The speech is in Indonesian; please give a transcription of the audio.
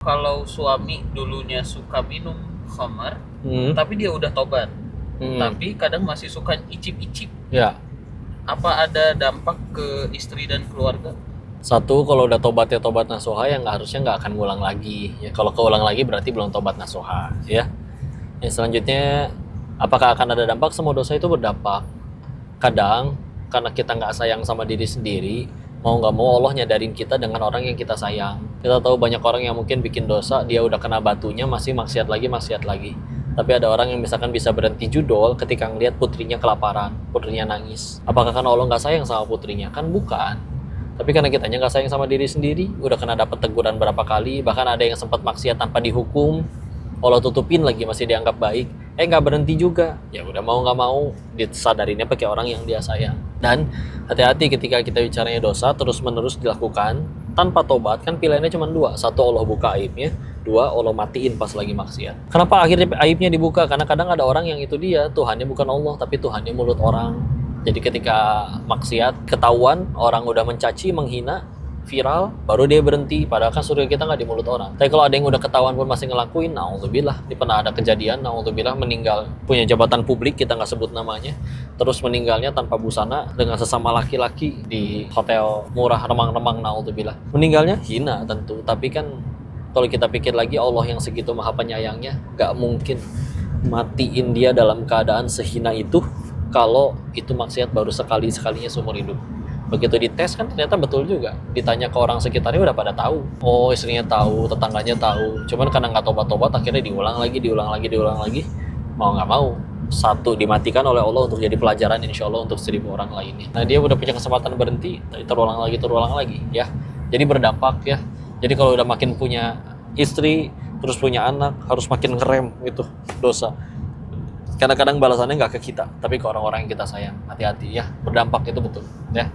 Kalau suami dulunya suka minum khamar, tapi dia udah tobat, tapi kadang masih suka icip-icip, Ya, apa ada dampak ke istri dan keluarga? satu kalau udah tobat ya tobat nasuha yang harusnya nggak akan ngulang lagi. Ya, kalau keulang lagi berarti belum tobat nasuha. Ya. Yang selanjutnya, apakah akan ada dampak? Semua dosa itu berdampak. Kadang karena kita nggak sayang sama diri sendiri, mau nggak mau Allah nyadarin kita dengan orang yang kita sayang. Kita tahu banyak orang yang mungkin bikin dosa, dia udah kena batunya masih maksiat lagi, maksiat lagi. Tapi ada orang yang misalkan bisa berhenti judol ketika ngelihat putrinya kelaparan, putrinya nangis. Apakah karena Allah nggak sayang sama putrinya? Kan bukan. Tapi karena kitanya nggak sayang sama diri sendiri, udah kena dapat teguran berapa kali, bahkan ada yang sempat maksiat tanpa dihukum, Allah tutupin lagi masih dianggap baik, nggak berhenti juga. Ya udah mau nggak mau disadarinnya pakai orang yang dia sayang. Dan hati-hati ketika kita bicaranya dosa terus menerus dilakukan tanpa tobat, kan pilihannya cuma dua. Satu, Allah buka aibnya. Dua, Allah matiin pas lagi maksiat. Kenapa akhirnya aibnya dibuka? Karena kadang ada orang yang itu dia Tuhannya bukan Allah, tapi Tuhannya mulut orang. Jadi ketika maksiat ketahuan, orang udah mencaci, menghina, viral, baru dia berhenti. Padahal kan surga kita nggak di mulut orang. Tapi kalau ada yang udah ketahuan pun masih ngelakuin, naudzubillah. Ini pernah ada kejadian, naudzubillah, meninggal, punya jabatan publik, kita nggak sebut namanya, terus meninggalnya tanpa busana dengan sesama laki-laki di hotel murah remang-remang, naudzubillah. Meninggalnya hina tentu, tapi kan kalau kita pikir lagi, Allah yang segitu maha penyayangnya nggak mungkin matiin dia dalam keadaan sehina itu kalau itu maksiat baru sekalinya seumur hidup. Begitu dites kan ternyata betul juga. Ditanya ke orang sekitarnya udah pada tahu. Oh, istrinya tahu, tetangganya tahu. Cuman karena nggak tobat-tobat akhirnya diulang lagi. Mau nggak mau. Satu, dimatikan oleh Allah untuk jadi pelajaran insya Allah untuk 1000 orang lainnya. Nah, dia udah punya kesempatan berhenti, terulang lagi ya. Jadi berdampak ya. Jadi kalau udah makin punya istri, terus punya anak, harus makin ngerem gitu dosa. Kadang-kadang balasannya nggak ke kita, tapi ke orang-orang yang kita sayang. Hati-hati ya, berdampak itu betul ya.